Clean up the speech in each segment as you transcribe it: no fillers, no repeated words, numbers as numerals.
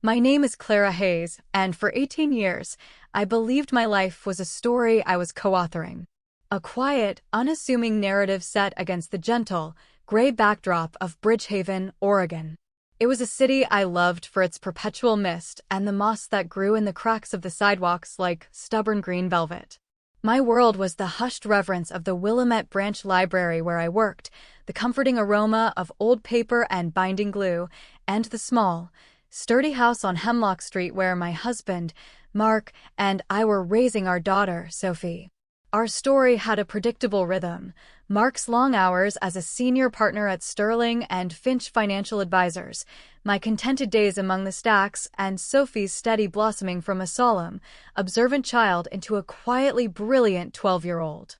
My name is Clara Hayes, and for 18 years, I believed my life was a story I was co-authoring. A quiet, unassuming narrative set against the gentle, gray backdrop of Bridgehaven, Oregon. It was a city I loved for its perpetual mist and the moss that grew in the cracks of the sidewalks like stubborn green velvet. My world was the hushed reverence of the Willamette Branch Library where I worked, the comforting aroma of old paper and binding glue, and the small, sturdy house on Hemlock Street where my husband, Mark, and I were raising our daughter, Sophie. Our story had a predictable rhythm. Mark's long hours as a senior partner at Sterling and Finch Financial Advisors, my contented days among the stacks, and Sophie's steady blossoming from a solemn, observant child into a quietly brilliant 12-year-old.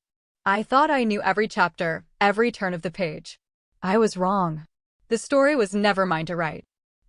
I thought I knew every chapter, every turn of the page. I was wrong. The story was never mine to write.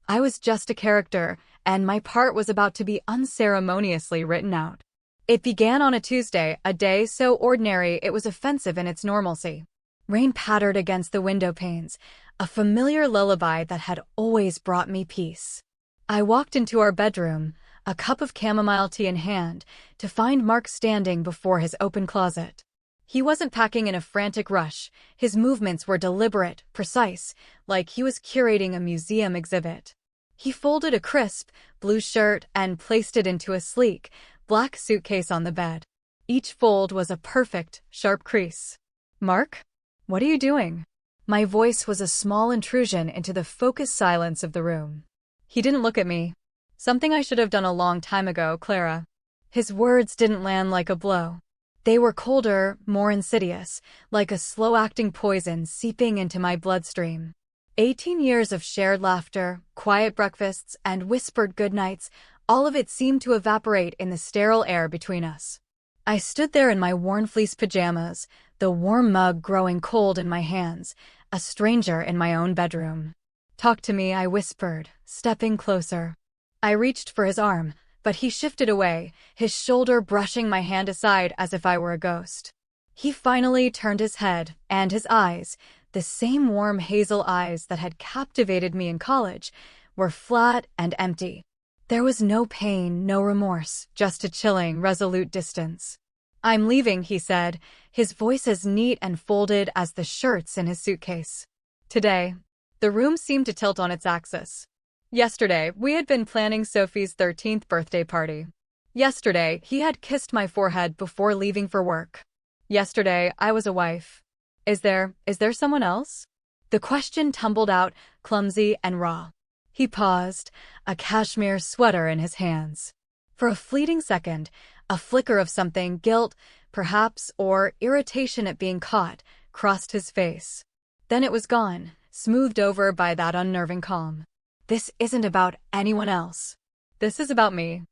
I was just a character, and my part was about to be unceremoniously written out. It began on a Tuesday, a day so ordinary it was offensive in its normalcy. Rain pattered against the window panes, a familiar lullaby that had always brought me peace. I walked into our bedroom, a cup of chamomile tea in hand, to find Mark standing before his open closet. He wasn't packing in a frantic rush. His movements were deliberate, precise, like he was curating a museum exhibit. He folded a crisp, blue shirt and placed it into a sleek, black suitcase on the bed. Each fold was a perfect, sharp crease. "Mark? What are you doing?" My voice was a small intrusion into the focused silence of the room. He didn't look at me. "Something I should have done a long time ago, Clara." His words didn't land like a blow. They were colder, more insidious, like a slow-acting poison seeping into my bloodstream. 18 years of shared laughter, quiet breakfasts, and whispered goodnights, all of it seemed to evaporate in the sterile air between us. I stood there in my worn fleece pajamas, the warm mug growing cold in my hands, a stranger in my own bedroom. "Talk to me," I whispered, stepping closer. I reached for his arm, but he shifted away, his shoulder brushing my hand aside as if I were a ghost. He finally turned his head, and his eyes, the same warm hazel eyes that had captivated me in college, were flat and empty. There was no pain, no remorse, just a chilling, resolute distance. "I'm leaving," he said, his voice as neat and folded as the shirts in his suitcase. "Today." The room seemed to tilt on its axis. Yesterday, we had been planning Sophie's 13th birthday party. Yesterday, he had kissed my forehead before leaving for work. Yesterday, I was a wife. Is there someone else?" The question tumbled out, clumsy and raw. He paused, a cashmere sweater in his hands. For a fleeting second, a flicker of something, guilt, perhaps, or irritation at being caught, crossed his face. Then it was gone, smoothed over by that unnerving calm. "This isn't about anyone else. This is about me.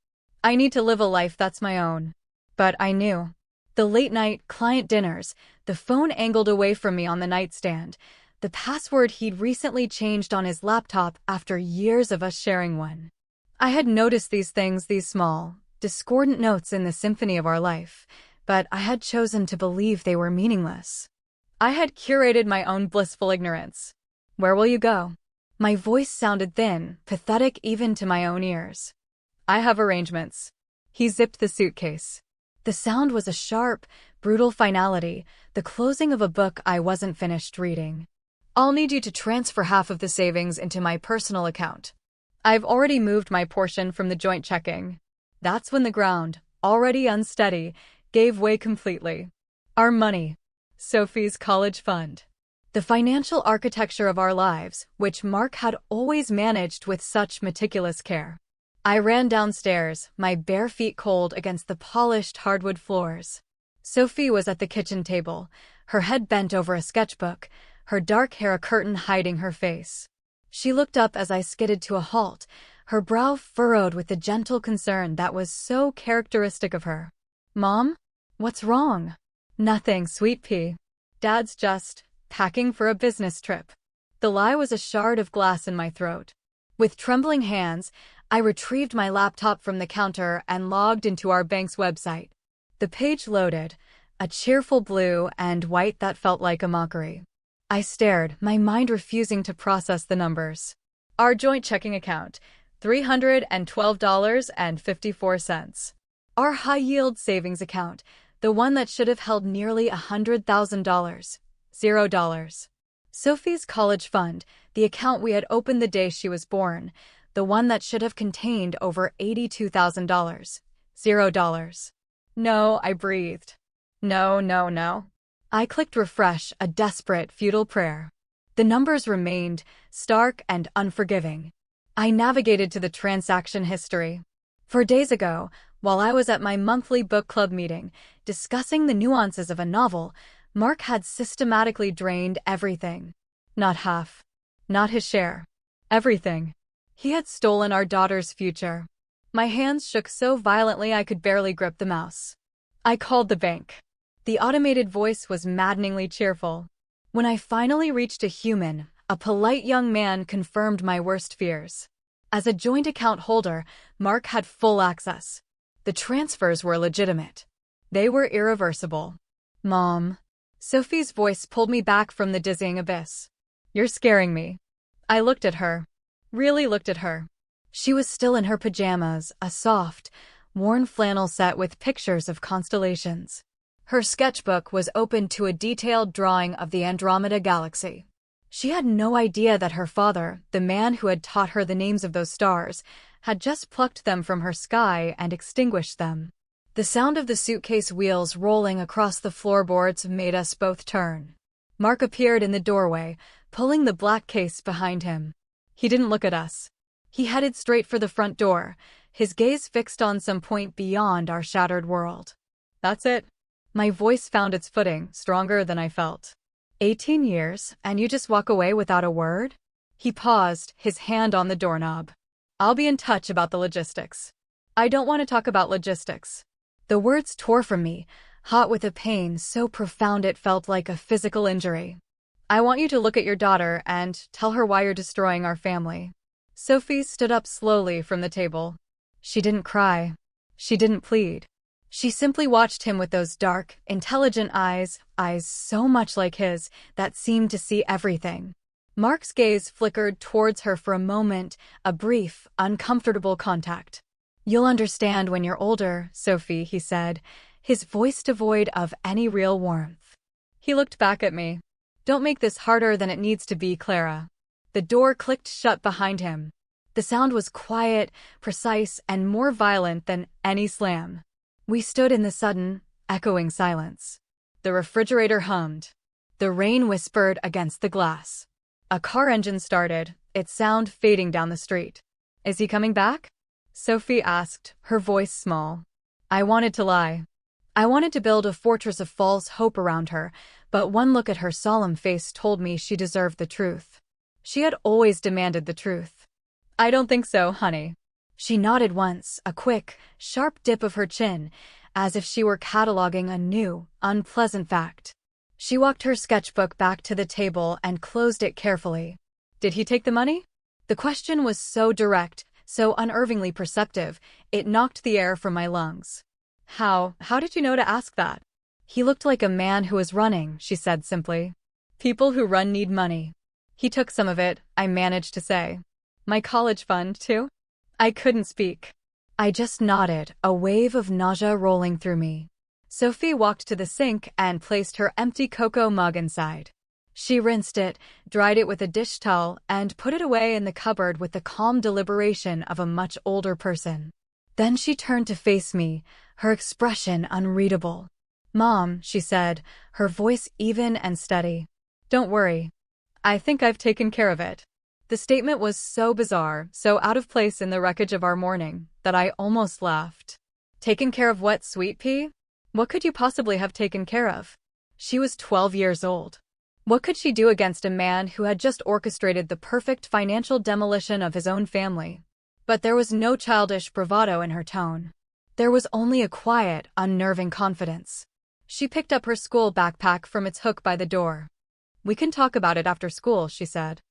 I need to live a life that's my own." But I knew. The late-night client dinners, the phone angled away from me on the nightstand, the password he'd recently changed on his laptop after years of us sharing one. I had noticed these things, these small, discordant notes in the symphony of our life, but I had chosen to believe they were meaningless. I had curated my own blissful ignorance. "Where will you go?" My voice sounded thin, pathetic even to my own ears. "I have arrangements." He zipped the suitcase. The sound was a sharp, brutal finality, the closing of a book I wasn't finished reading. "I'll need you to transfer half of the savings into my personal account. I've already moved my portion from the joint checking." That's when the ground, already unsteady, gave way completely. Our money. Sophie's college fund. The financial architecture of our lives, which Mark had always managed with such meticulous care. I ran downstairs, my bare feet cold against the polished hardwood floors. Sophie was at the kitchen table, her head bent over a sketchbook, her dark hair a curtain hiding her face. She looked up as I skidded to a halt, her brow furrowed with the gentle concern that was so characteristic of her. "Mom? What's wrong?" "Nothing, sweet pea. Dad's just packing for a business trip." The lie was a shard of glass in my throat. With trembling hands, I retrieved my laptop from the counter and logged into our bank's website. The page loaded, a cheerful blue and white that felt like a mockery. I stared, my mind refusing to process the numbers. "Our joint checking account. $312.54. Our high-yield savings account, the one that should have held nearly $100,000, $0. Sophie's college fund, the account we had opened the day she was born, the one that should have contained over $82,000, $0. No, I breathed. No, no, no. I clicked refresh, a desperate, futile prayer. The numbers remained stark and unforgiving. I navigated to the transaction history. 4 days ago, while I was at my monthly book club meeting, discussing the nuances of a novel, Mark had systematically drained everything. Not half. Not his share. Everything. He had stolen our daughter's future. My hands shook so violently I could barely grip the mouse. I called the bank. The automated voice was maddeningly cheerful. When I finally reached a human, a polite young man confirmed my worst fears. As a joint account holder, Mark had full access. The transfers were legitimate. They were irreversible. Mom. Sophie's voice pulled me back from the dizzying abyss. You're scaring me. I looked at her. Really looked at her. She was still in her pajamas, a soft, worn flannel set with pictures of constellations. Her sketchbook was open to a detailed drawing of the Andromeda Galaxy. She had no idea that her father, the man who had taught her the names of those stars, had just plucked them from her sky and extinguished them. The sound of the suitcase wheels rolling across the floorboards made us both turn. Mark appeared in the doorway, pulling the black case behind him. He didn't look at us. He headed straight for the front door, his gaze fixed on some point beyond our shattered world. That's it. My voice found its footing, stronger than I felt. 18 years, and you just walk away without a word? He paused, his hand on the doorknob. I'll be in touch about the logistics. I don't want to talk about logistics. The words tore from me, hot with a pain so profound it felt like a physical injury. I want you to look at your daughter and tell her why you're destroying our family. Sophie stood up slowly from the table. She didn't cry. She didn't plead. She simply watched him with those dark, intelligent eyes so much like his, that seemed to see everything. Mark's gaze flickered towards her for a moment, a brief, uncomfortable contact. You'll understand when you're older, Sophie, he said, his voice devoid of any real warmth. He looked back at me. Don't make this harder than it needs to be, Clara. The door clicked shut behind him. The sound was quiet, precise, and more violent than any slam. We stood in the sudden, echoing silence. The refrigerator hummed. The rain whispered against the glass. A car engine started, its sound fading down the street. Is he coming back? Sophie asked, her voice small. I wanted to lie. I wanted to build a fortress of false hope around her, but one look at her solemn face told me she deserved the truth. She had always demanded the truth. I don't think so, honey. She nodded once, a quick, sharp dip of her chin, as if she were cataloging a new, unpleasant fact. She walked her sketchbook back to the table and closed it carefully. Did he take the money? The question was so direct, so unnervingly perceptive, it knocked the air from my lungs. How did you know to ask that? He looked like a man who was running, she said simply. People who run need money. He took some of it, I managed to say. My college fund, too? I couldn't speak. I just nodded, a wave of nausea rolling through me. Sophie walked to the sink and placed her empty cocoa mug inside. She rinsed it, dried it with a dish towel, and put it away in the cupboard with the calm deliberation of a much older person. Then she turned to face me, her expression unreadable. Mom, she said, her voice even and steady. Don't worry. I think I've taken care of it. The statement was so bizarre, so out of place in the wreckage of our morning, that I almost laughed. Taken care of what, sweet pea? What could you possibly have taken care of? She was 12 years old. What could she do against a man who had just orchestrated the perfect financial demolition of his own family? But there was no childish bravado in her tone. There was only a quiet, unnerving confidence. She picked up her school backpack from its hook by the door. We can talk about it after school, she said.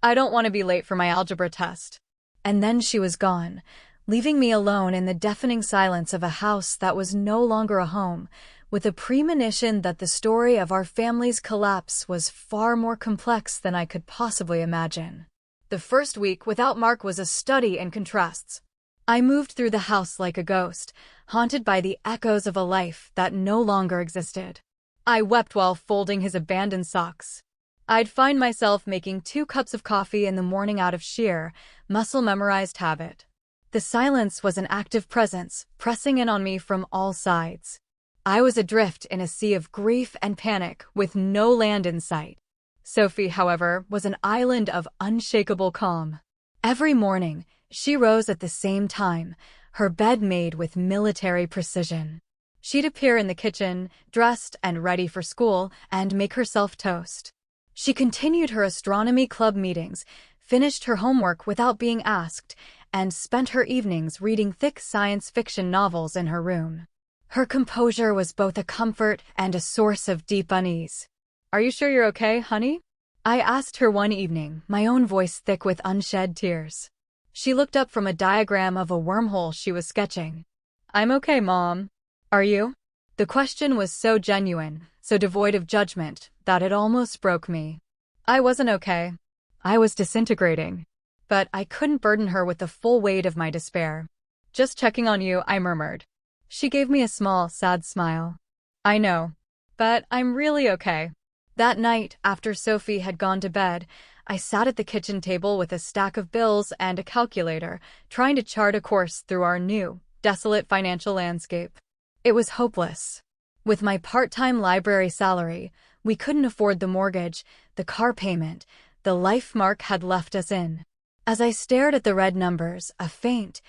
I don't want to be late for my algebra test. And then she was gone, leaving me alone in the deafening silence of a house that was no longer a home, with a premonition that the story of our family's collapse was far more complex than I could possibly imagine. The first week without Mark was a study in contrasts. I moved through the house like a ghost, haunted by the echoes of a life that no longer existed. I wept while folding his abandoned socks. I'd find myself making 2 cups of coffee in the morning out of sheer, muscle-memorized habit. The silence was an active presence, pressing in on me from all sides. I was adrift in a sea of grief and panic, with no land in sight. Sophie, however, was an island of unshakable calm. Every morning, she rose at the same time, her bed made with military precision. She'd appear in the kitchen, dressed and ready for school, and make herself toast. She continued her astronomy club meetings, finished her homework without being asked, and spent her evenings reading thick science fiction novels in her room. Her composure was both a comfort and a source of deep unease. "Are you sure you're okay, honey?" I asked her one evening, my own voice thick with unshed tears. She looked up from a diagram of a wormhole she was sketching. "I'm okay, Mom. Are you?" The question was so genuine, so devoid of judgment, that it almost broke me. I wasn't okay. I was disintegrating. But I couldn't burden her with the full weight of my despair. "Just checking on you," I murmured. She gave me a small, sad smile. "I know. But I'm really okay." That night, after Sophie had gone to bed, I sat at the kitchen table with a stack of bills and a calculator, trying to chart a course through our new, desolate financial landscape. It was hopeless. With my part-time library salary, we couldn't afford the mortgage, the car payment, the life Mark had left us in. As I stared at the red numbers, a faint,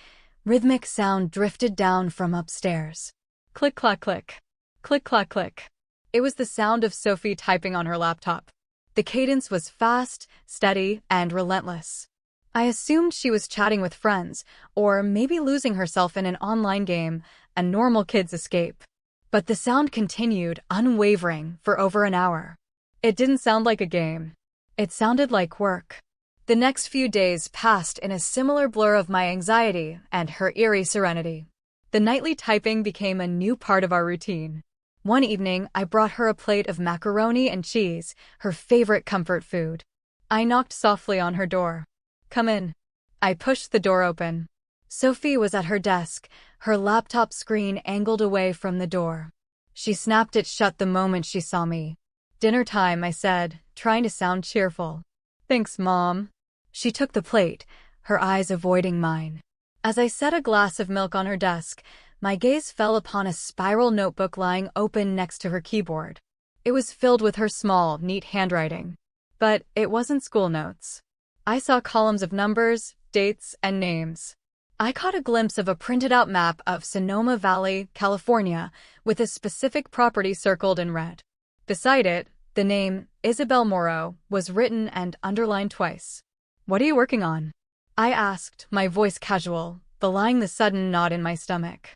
rhythmic sound drifted down from upstairs. Click, clack, click. Click, clack, click. It was the sound of Sophie typing on her laptop. The cadence was fast, steady, and relentless. I assumed she was chatting with friends, or maybe losing herself in an online game, a normal kid's escape. But the sound continued, unwavering, for over an hour. It didn't sound like a game. It sounded like work. The next few days passed in a similar blur of my anxiety and her eerie serenity. The nightly typing became a new part of our routine. One evening, I brought her a plate of macaroni and cheese, her favorite comfort food. I knocked softly on her door. "Come in." I pushed the door open. Sophie was at her desk, her laptop screen angled away from the door. She snapped it shut the moment she saw me. "Dinner time," I said, trying to sound cheerful. "Thanks, Mom." She took the plate, her eyes avoiding mine. As I set a glass of milk on her desk, my gaze fell upon a spiral notebook lying open next to her keyboard. It was filled with her small, neat handwriting. But it wasn't school notes. I saw columns of numbers, dates, and names. I caught a glimpse of a printed-out map of Sonoma Valley, California, with a specific property circled in red. Beside it, the name, Isabel Moreau, was written and underlined twice. "What are you working on?" I asked, my voice casual, belying the sudden knot in my stomach.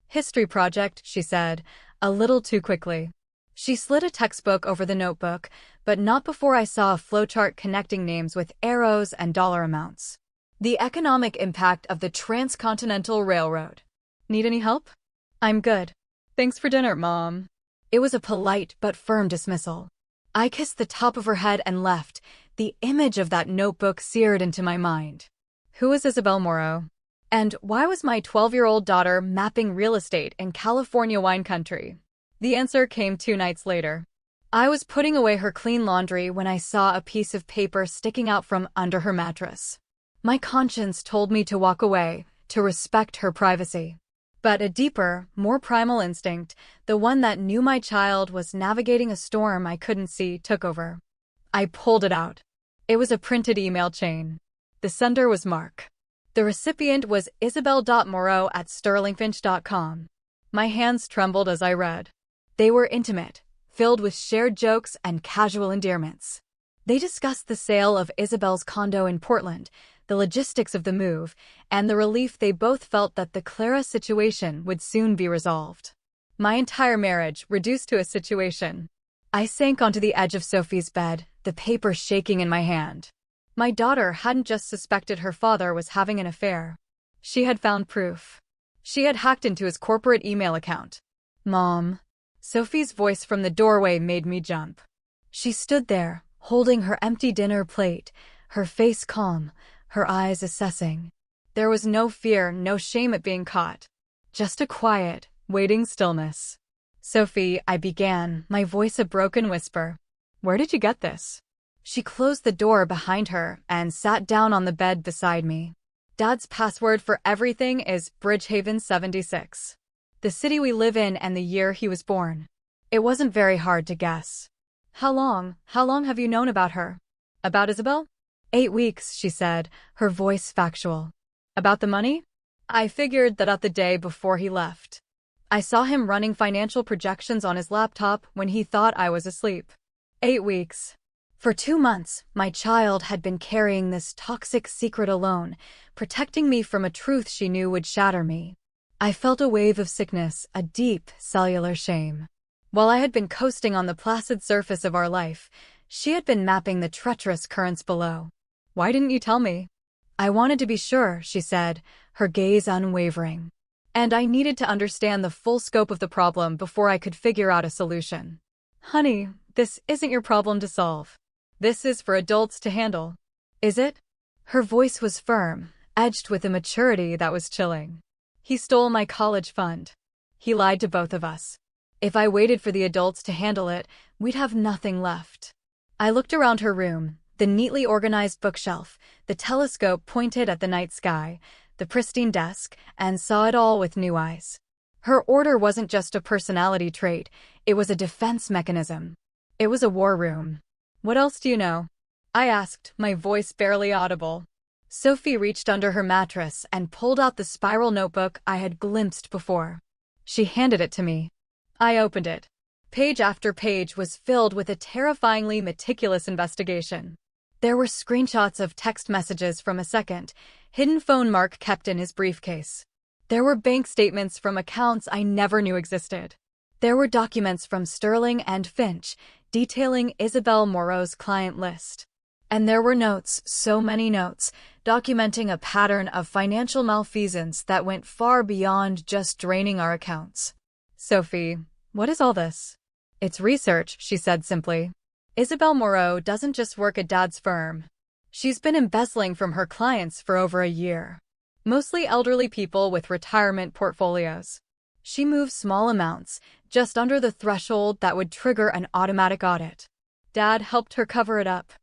"History project," she said, a little too quickly. She slid a textbook over the notebook, but not before I saw a flowchart connecting names with arrows and dollar amounts. The economic impact of the Transcontinental Railroad. "Need any help?" "I'm good. Thanks for dinner, Mom." It was a polite but firm dismissal. I kissed the top of her head and left, the image of that notebook seared into my mind. Who was Isabel Moreau? And why was my 12-year-old daughter mapping real estate in California wine country? The answer came 2 nights later. I was putting away her clean laundry when I saw a piece of paper sticking out from under her mattress. My conscience told me to walk away, to respect her privacy. But a deeper, more primal instinct, the one that knew my child was navigating a storm I couldn't see, took over. I pulled it out. It was a printed email chain. The sender was Mark. The recipient was isabel.moreau@sterlingfinch.com. My hands trembled as I read. They were intimate, filled with shared jokes and casual endearments. They discussed the sale of Isabel's condo in Portland, the logistics of the move, and the relief they both felt that the Clara situation would soon be resolved. My entire marriage reduced to a situation. I sank onto the edge of Sophie's bed, the paper shaking in my hand. My daughter hadn't just suspected her father was having an affair. She had found proof. She had hacked into his corporate email account. "Mom." Sophie's voice from the doorway made me jump. She stood there, holding her empty dinner plate, her face calm, her eyes assessing. There was no fear, no shame at being caught. Just a quiet, waiting stillness. "Sophie," I began, my voice a broken whisper. "Where did you get this?" She closed the door behind her and sat down on the bed beside me. "Dad's password for everything is Bridgehaven 76. The city we live in and the year he was born." It wasn't very hard to guess. How long have you known about her?" "About Isabel?" 8 weeks, she said, her voice factual. "About the money?" I figured that out the day before he left. I saw him running financial projections on his laptop when he thought I was asleep. 8 weeks. For 2 months, my child had been carrying this toxic secret alone, protecting me from a truth she knew would shatter me. I felt a wave of sickness, a deep, cellular shame. While I had been coasting on the placid surface of our life, she had been mapping the treacherous currents below. "Why didn't you tell me?" "I wanted to be sure," she said, her gaze unwavering. "And I needed to understand the full scope of the problem before I could figure out a solution." "Honey, this isn't your problem to solve. This is for adults to handle." "Is it?" Her voice was firm, edged with a maturity that was chilling. "He stole my college fund. He lied to both of us. If I waited for the adults to handle it, we'd have nothing left." I looked around her room, the neatly organized bookshelf, the telescope pointed at the night sky, the pristine desk, and saw it all with new eyes. Her order wasn't just a personality trait, it was a defense mechanism. It was a war room. "What else do you know?" I asked, my voice barely audible. Sophie reached under her mattress and pulled out the spiral notebook I had glimpsed before. She handed it to me. I opened it. Page after page was filled with a terrifyingly meticulous investigation. There were screenshots of text messages from a second, hidden phone Mark kept in his briefcase. There were bank statements from accounts I never knew existed. There were documents from Sterling and Finch, detailing Isabel Moreau's client list. And there were notes, so many notes, documenting a pattern of financial malfeasance that went far beyond just draining our accounts. "Sophie, what is all this?" "It's research," she said simply. "Isabel Moreau doesn't just work at Dad's firm. She's been embezzling from her clients for over a year. Mostly elderly people with retirement portfolios. She moves small amounts, just under the threshold that would trigger an automatic audit. Dad helped her cover it up."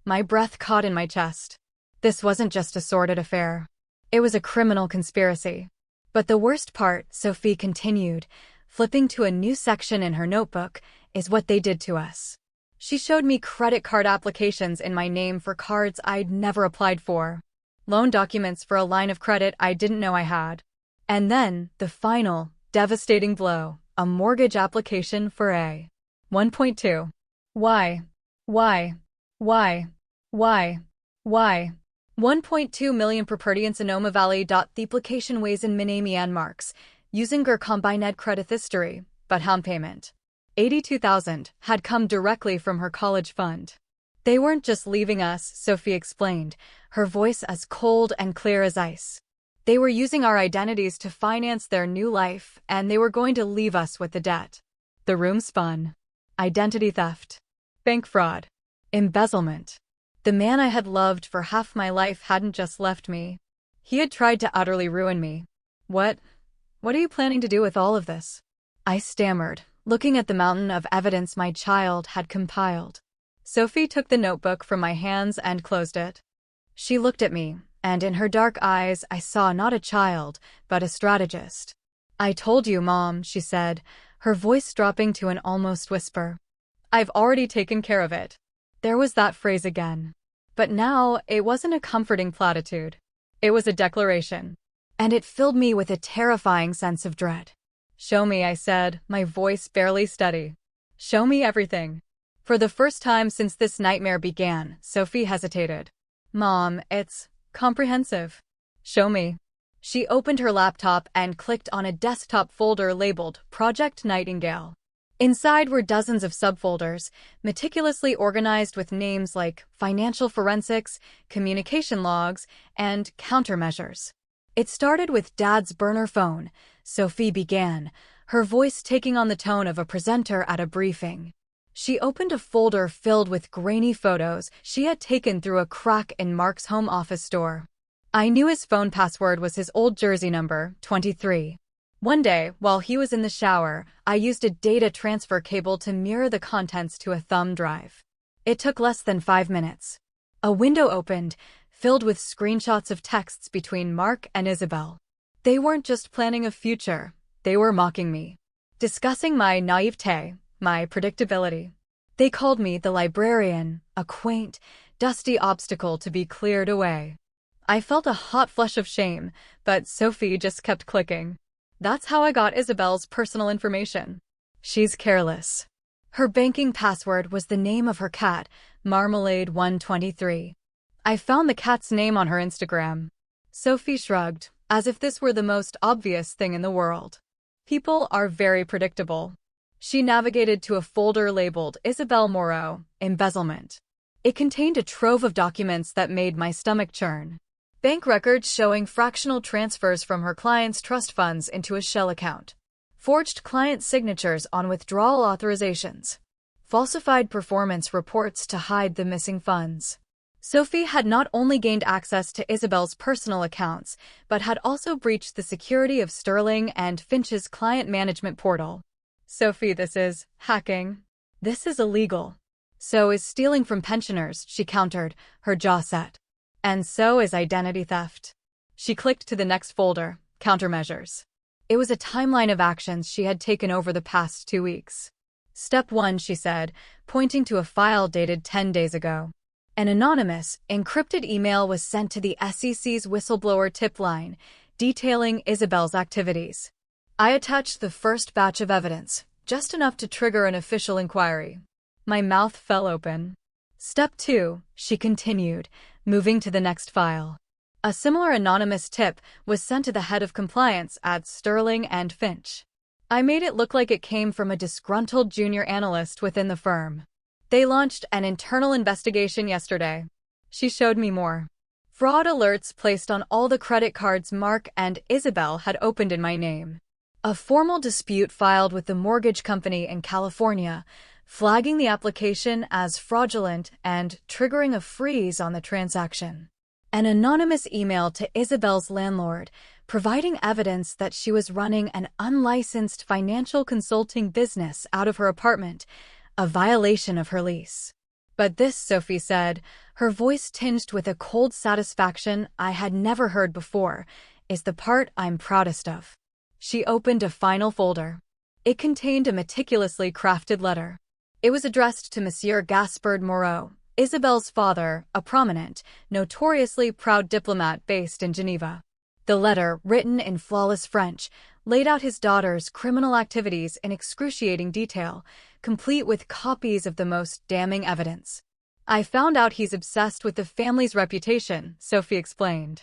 My breath caught in my chest. This wasn't just a sordid affair. It was a criminal conspiracy. But the worst part, Sophie continued, flipping to a new section in her notebook, is what they did to us. She showed me credit card applications in my name for cards I'd never applied for. Loan documents for a line of credit I didn't know I had. And then, the final, devastating blow, a mortgage application for a 1.2. Why? 1.2 million property in Sonoma Valley. The application weighs in Minamian marks, using Ger combined credit history, but down payment. $82,000 had come directly from her college fund. They weren't just leaving us, Sophie explained, her voice as cold and clear as ice. They were using our identities to finance their new life, and they were going to leave us with the debt. The room spun. Identity theft. Bank fraud. Embezzlement. The man I had loved for half my life hadn't just left me. He had tried to utterly ruin me. What are you planning to do with all of this?" I stammered, looking at the mountain of evidence my child had compiled. Sophie took the notebook from my hands and closed it. She looked at me, and in her dark eyes I saw not a child, but a strategist. "I told you, Mom," she said, her voice dropping to an almost whisper. "I've already taken care of it." There was that phrase again. But now, it wasn't a comforting platitude. It was a declaration. And it filled me with a terrifying sense of dread. "Show me," I said, my voice barely steady. "Show me everything." For the first time since this nightmare began, Sophie hesitated. "Mom, it's comprehensive." "Show me." She opened her laptop and clicked on a desktop folder labeled Project Nightingale. Inside were dozens of subfolders, meticulously organized with names like financial forensics, communication logs, and countermeasures. It started with Dad's burner phone, Sophie began, her voice taking on the tone of a presenter at a briefing. She opened a folder filled with grainy photos she had taken through a crack in Mark's home office door. I knew his phone password was his old jersey number, 23. One day, while he was in the shower, I used a data transfer cable to mirror the contents to a thumb drive. It took less than 5 minutes. A window opened, filled with screenshots of texts between Mark and Isabel. They weren't just planning a future, they were mocking me. Discussing my naivete, my predictability. They called me the librarian, a quaint, dusty obstacle to be cleared away. I felt a hot flush of shame, but Sophie just kept clicking. That's how I got Isabel's personal information. She's careless. Her banking password was the name of her cat, Marmalade 123. I found the cat's name on her Instagram. Sophie shrugged, as if this were the most obvious thing in the world. People are very predictable. She navigated to a folder labeled Isabel Moreau, Embezzlement. It contained a trove of documents that made my stomach churn. Bank records showing fractional transfers from her clients' trust funds into a shell account. Forged client signatures on withdrawal authorizations. Falsified performance reports to hide the missing funds. Sophie had not only gained access to Isabel's personal accounts, but had also breached the security of Sterling and Finch's client management portal. Sophie, this is hacking. This is illegal. So is stealing from pensioners, she countered, her jaw set. And so is identity theft. She clicked to the next folder, Countermeasures. It was a timeline of actions she had taken over the past 2 weeks. Step 1, she said, pointing to a file dated 10 days ago. An anonymous, encrypted email was sent to the SEC's whistleblower tip line, detailing Isabel's activities. I attached the first batch of evidence, just enough to trigger an official inquiry. My mouth fell open. Step 2, she continued, moving to the next file. A similar anonymous tip was sent to the head of compliance at Sterling and Finch. I made it look like it came from a disgruntled junior analyst within the firm. They launched an internal investigation yesterday. She showed me more. Fraud alerts placed on all the credit cards Mark and Isabel had opened in my name. A formal dispute filed with the mortgage company in California, flagging the application as fraudulent and triggering a freeze on the transaction. An anonymous email to Isabel's landlord, providing evidence that she was running an unlicensed financial consulting business out of her apartment, a violation of her lease. But this, Sophie said, her voice tinged with a cold satisfaction I had never heard before, is the part I'm proudest of. She opened a final folder. It contained a meticulously crafted letter. It was addressed to Monsieur Gaspard Moreau, Isabel's father, a prominent, notoriously proud diplomat based in Geneva. The letter, written in flawless French, laid out his daughter's criminal activities in excruciating detail, complete with copies of the most damning evidence. I found out he's obsessed with the family's reputation, Sophie explained.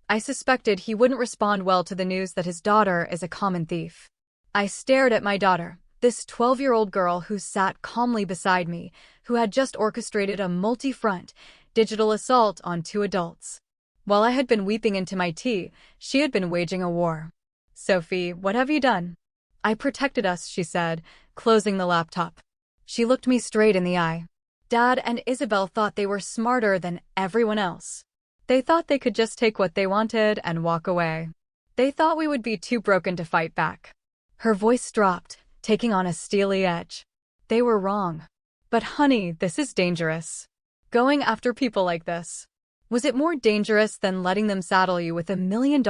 I suspected he wouldn't respond well to the news that his daughter is a common thief. I stared at my daughter, this 12-year-old girl who sat calmly beside me, who had just orchestrated a multi-front, digital assault on 2 adults. While I had been weeping into my tea, she had been waging a war. Sophie, what have you done? I protected us, she said, closing the laptop. She looked me straight in the eye. Dad and Isabel thought they were smarter than everyone else. They thought they could just take what they wanted and walk away. They thought we would be too broken to fight back. Her voice dropped, taking on a steely edge. They were wrong. But honey, this is dangerous. Going after people like this. Was it more dangerous than letting them saddle you with $1 million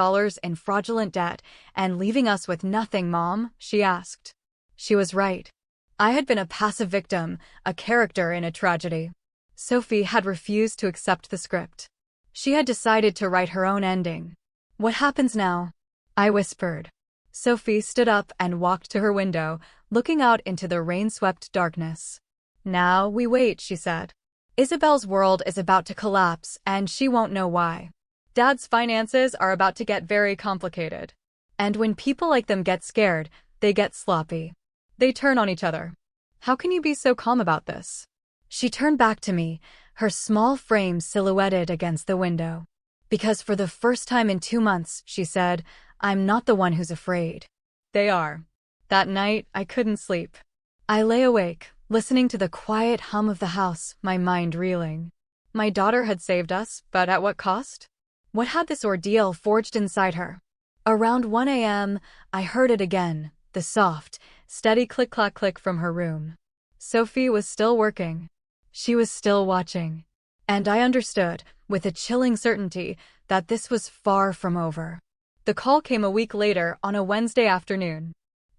in fraudulent debt and leaving us with nothing, Mom? She asked. She was right. I had been a passive victim, a character in a tragedy. Sophie had refused to accept the script. She had decided to write her own ending. What happens now? I whispered. Sophie stood up and walked to her window, looking out into the rain-swept darkness. Now we wait, she said. Isabel's world is about to collapse, and she won't know why. Dad's finances are about to get very complicated. And when people like them get scared, they get sloppy. They turn on each other. How can you be so calm about this? She turned back to me, her small frame silhouetted against the window. Because for the first time in 2 months, she said, I'm not the one who's afraid. They are. That night, I couldn't sleep. I lay awake, listening to the quiet hum of the house, my mind reeling. My daughter had saved us, but at what cost? What had this ordeal forged inside her? Around 1 a.m., I heard it again, the soft, steady click-clack-click from her room. Sophie was still working. She was still watching. And I understood, with a chilling certainty, that this was far from over. The call came a week later on a Wednesday afternoon.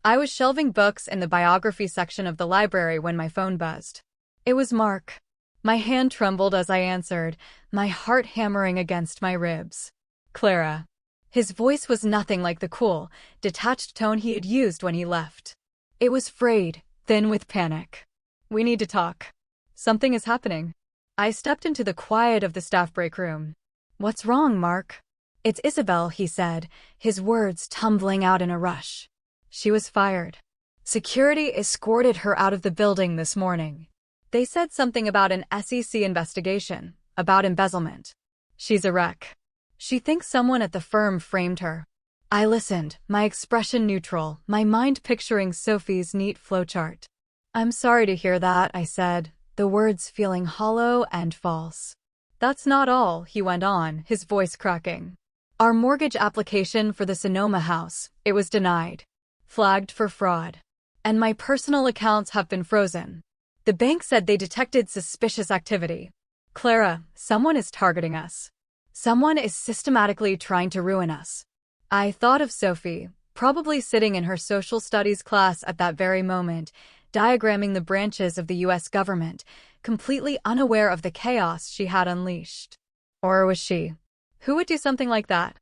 I was shelving books in the biography section of the library when my phone buzzed. It was Mark. My hand trembled as I answered, my heart hammering against my ribs. Clara. His voice was nothing like the cool, detached tone he had used when he left. It was frayed, thin with panic. We need to talk. Something is happening. I stepped into the quiet of the staff break room. What's wrong, Mark? It's Isabel, he said, his words tumbling out in a rush. She was fired. Security escorted her out of the building this morning. They said something about an SEC investigation, about embezzlement. She's a wreck. She thinks someone at the firm framed her. I listened, my expression neutral, my mind picturing Sophie's neat flowchart. I'm sorry to hear that, I said, the words feeling hollow and false. That's not all, he went on, his voice cracking. Our mortgage application for the Sonoma house, it was denied. Flagged for fraud. And my personal accounts have been frozen. The bank said they detected suspicious activity. Clara, someone is targeting us. Someone is systematically trying to ruin us. I thought of Sophie, probably sitting in her social studies class at that very moment, diagramming the branches of the U.S. government, completely unaware of the chaos she had unleashed. Or was she? Who would do something like that?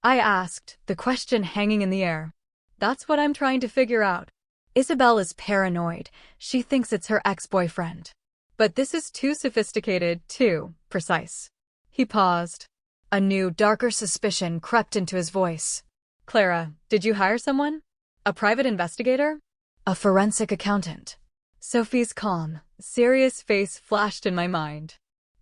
I asked, the question hanging in the air. That's what I'm trying to figure out. Isabel is paranoid. She thinks it's her ex-boyfriend. But this is too sophisticated, too precise. He paused. A new, darker suspicion crept into his voice. Clara, did you hire someone? A private investigator? A forensic accountant. Sophie's calm, serious face flashed in my mind.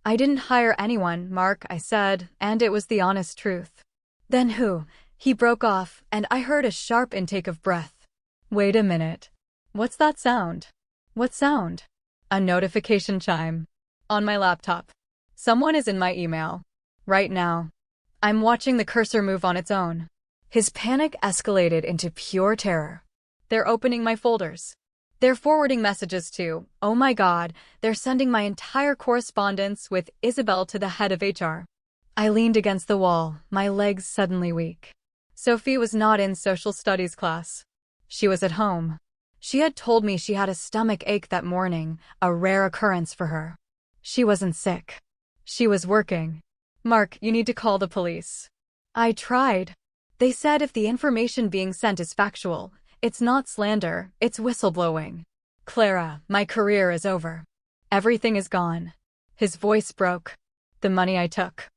I didn't hire anyone, Mark, I said, and it was the honest truth. Then who? He broke off, and I heard a sharp intake of breath. Wait a minute. What's that sound? What sound? A notification chime. On my laptop. Someone is in my email. Right now. I'm watching the cursor move on its own. His panic escalated into pure terror. They're opening my folders. They're forwarding messages to, oh my God, they're sending my entire correspondence with Isabel to the head of HR. I leaned against the wall, my legs suddenly weak. Sophie was not in social studies class. She was at home. She had told me she had a stomach ache that morning, a rare occurrence for her. She wasn't sick. She was working. Mark, you need to call the police. I tried. They said if the information being sent is factual, it's not slander, it's whistleblowing. Clara, my career is over. Everything is gone. His voice broke. The money I took.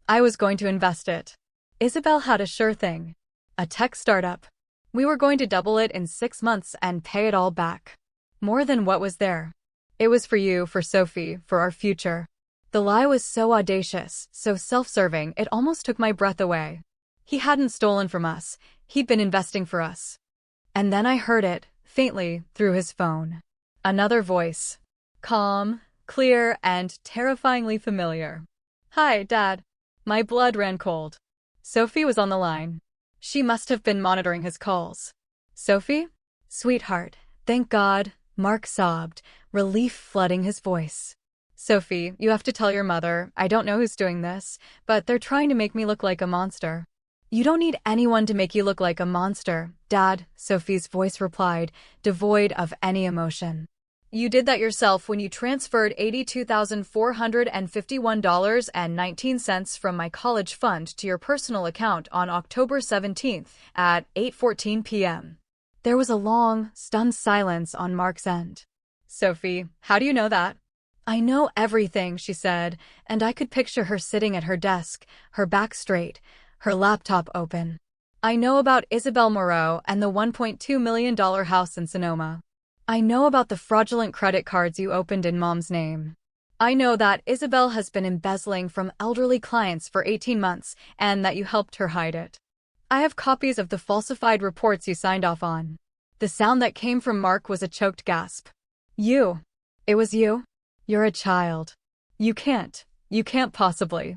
I was going to invest it. Isabel had a sure thing. A tech startup. We were going to double it in 6 months and pay it all back. More than what was there. It was for you, for Sophie, for our future. The lie was so audacious, so self-serving, it almost took my breath away. He hadn't stolen from us. He'd been investing for us. And then I heard it, faintly, through his phone. Another voice. Calm, clear, and terrifyingly familiar. Hi, Dad. My blood ran cold. Sophie was on the line. She must have been monitoring his calls. Sophie? Sweetheart, thank God, Mark sobbed, relief flooding his voice. Sophie, you have to tell your mother, I don't know who's doing this, but they're trying to make me look like a monster. You don't need anyone to make you look like a monster, Dad, Sophie's voice replied, devoid of any emotion. You did that yourself when you transferred $82,451.19 from my college fund to your personal account on October 17th at 8:14 p.m. There was a long, stunned silence on Mark's end. Sophie, how do you know that? I know everything, she said, and I could picture her sitting at her desk, her back straight, her laptop open. I know about Isabel Moreau and the $1.2 million house in Sonoma. I know about the fraudulent credit cards you opened in Mom's name. I know that Isabel has been embezzling from elderly clients for 18 months and that you helped her hide it. I have copies of the falsified reports you signed off on. The sound that came from Mark was a choked gasp. You. It was you? You're a child. You can't possibly.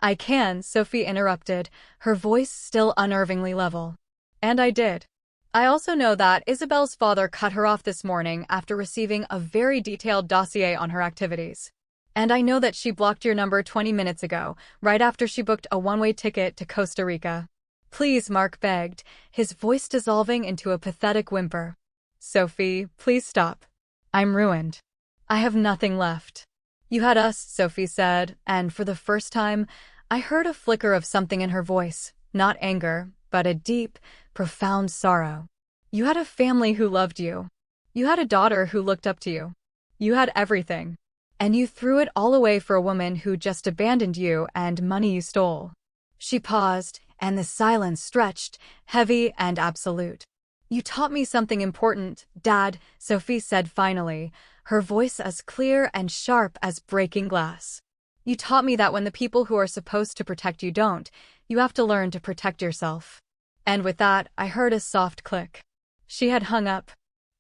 I can, Sophie interrupted, her voice still unnervingly level. And I did. I also know that Isabel's father cut her off this morning after receiving a very detailed dossier on her activities. And I know that she blocked your number 20 minutes ago, right after she booked a one-way ticket to Costa Rica. Please, Mark begged, his voice dissolving into a pathetic whimper. Sophie, please stop. I'm ruined. I have nothing left. You had us, Sophie said, and for the first time, I heard a flicker of something in her voice, not anger, but a deep, profound sorrow. You had a family who loved you. You had a daughter who looked up to you. You had everything. And you threw it all away for a woman who just abandoned you and money you stole. She paused, and the silence stretched, heavy and absolute. You taught me something important, Dad, Sophie said finally, her voice as clear and sharp as breaking glass. You taught me that when the people who are supposed to protect you don't, you have to learn to protect yourself. And with that, I heard a soft click. She had hung up.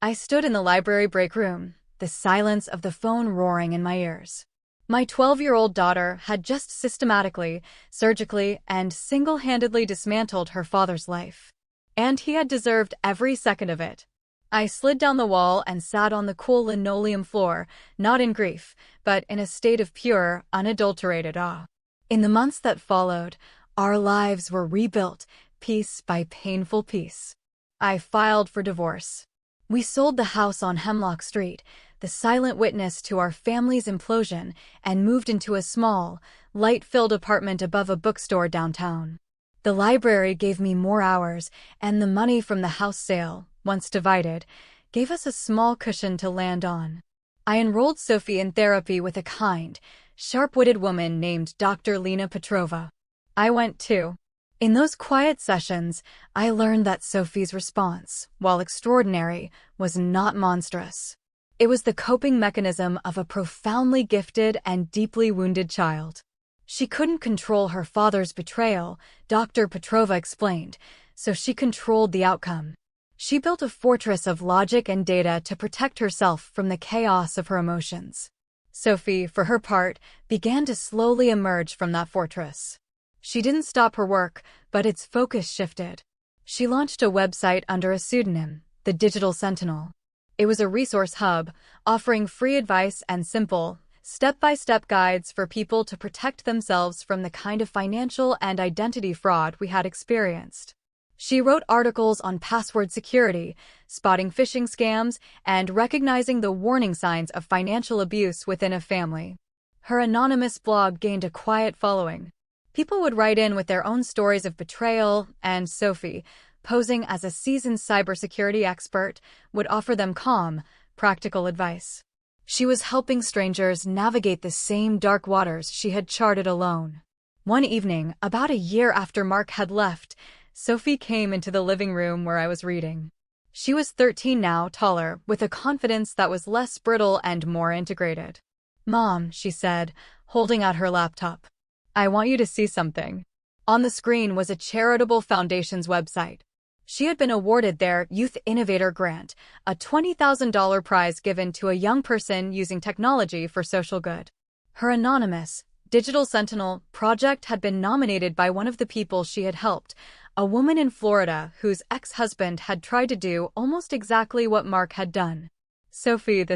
I stood in the library break room, the silence of the phone roaring in my ears. My 12-year-old daughter had just systematically, surgically, and single-handedly dismantled her father's life. And he had deserved every second of it. I slid down the wall and sat on the cool linoleum floor, not in grief, but in a state of pure, unadulterated awe. In the months that followed, our lives were rebuilt, piece by painful piece. I filed for divorce. We sold the house on Hemlock Street, the silent witness to our family's implosion, and moved into a small, light-filled apartment above a bookstore downtown. The library gave me more hours, and the money from the house sale, once divided, gave us a small cushion to land on. I enrolled Sophie in therapy with a kind, sharp-witted woman named Dr. Lena Petrova. I went too. In those quiet sessions, I learned that Sophie's response, while extraordinary, was not monstrous. It was the coping mechanism of a profoundly gifted and deeply wounded child. She couldn't control her father's betrayal, Dr. Petrova explained, so she controlled the outcome. She built a fortress of logic and data to protect herself from the chaos of her emotions. Sophie, for her part, began to slowly emerge from that fortress. She didn't stop her work, but its focus shifted. She launched a website under a pseudonym, the Digital Sentinel. It was a resource hub, offering free advice and simple, step-by-step guides for people to protect themselves from the kind of financial and identity fraud we had experienced. She wrote articles on password security, spotting phishing scams, and recognizing the warning signs of financial abuse within a family. Her anonymous blog gained a quiet following. People would write in with their own stories of betrayal, and Sophie, posing as a seasoned cybersecurity expert, would offer them calm, practical advice. She was helping strangers navigate the same dark waters she had charted alone. One evening, about a year after Mark had left, Sophie came into the living room where I was reading. She was 13 now, taller, with a confidence that was less brittle and more integrated. "Mom," she said, holding out her laptop. "I want you to see something." On the screen was a charitable foundation's website. She had been awarded their Youth Innovator Grant, a $20,000 prize given to a young person using technology for social good. Her anonymous, Digital Sentinel project had been nominated by one of the people she had helped, a woman in Florida whose ex-husband had tried to do almost exactly what Mark had done. "Sophie,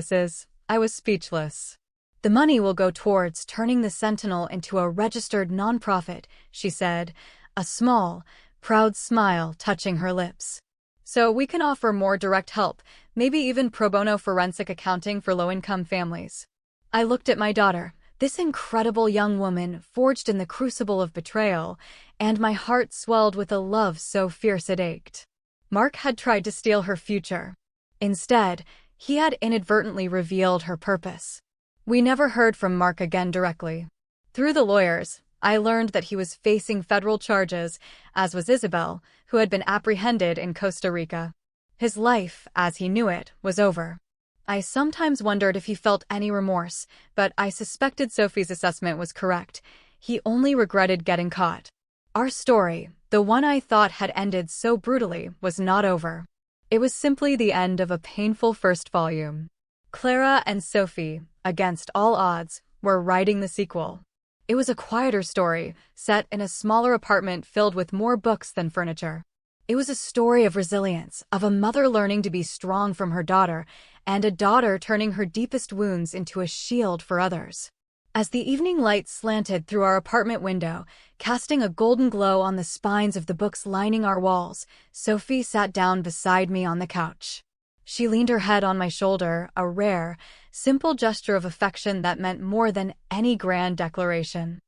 I was speechless. The money will go towards turning the Sentinel into a registered nonprofit," she said, a small, proud smile touching her lips. "So we can offer more direct help, maybe even pro bono forensic accounting for low-income families." I looked at my daughter, this incredible young woman forged in the crucible of betrayal, and my heart swelled with a love so fierce it ached. Mark had tried to steal her future. Instead, he had inadvertently revealed her purpose. We never heard from Mark again directly. Through the lawyers, I learned that he was facing federal charges, as was Isabel, who had been apprehended in Costa Rica. His life, as he knew it, was over. I sometimes wondered if he felt any remorse, but I suspected Sophie's assessment was correct. He only regretted getting caught. Our story, the one I thought had ended so brutally, was not over. It was simply the end of a painful first volume. Clara and Sophie, against all odds, were writing the sequel. It was a quieter story, set in a smaller apartment filled with more books than furniture. It was a story of resilience, of a mother learning to be strong from her daughter, and a daughter turning her deepest wounds into a shield for others. As the evening light slanted through our apartment window, casting a golden glow on the spines of the books lining our walls, Sophie sat down beside me on the couch. She leaned her head on my shoulder, a rare, simple gesture of affection that meant more than any grand declaration.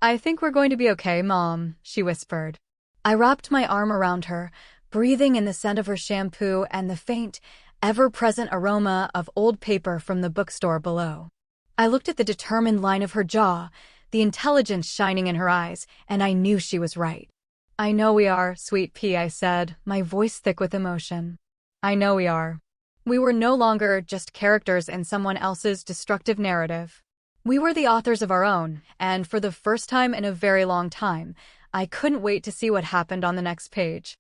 "I think we're going to be okay, Mom," she whispered. I wrapped my arm around her, breathing in the scent of her shampoo and the faint, ever-present aroma of old paper from the bookstore below. I looked at the determined line of her jaw, the intelligence shining in her eyes, and I knew she was right. "I know we are, sweet pea," I said, my voice thick with emotion. "I know we are." We were no longer just characters in someone else's destructive narrative. We were the authors of our own, and for the first time in a very long time, I couldn't wait to see what happened on the next page.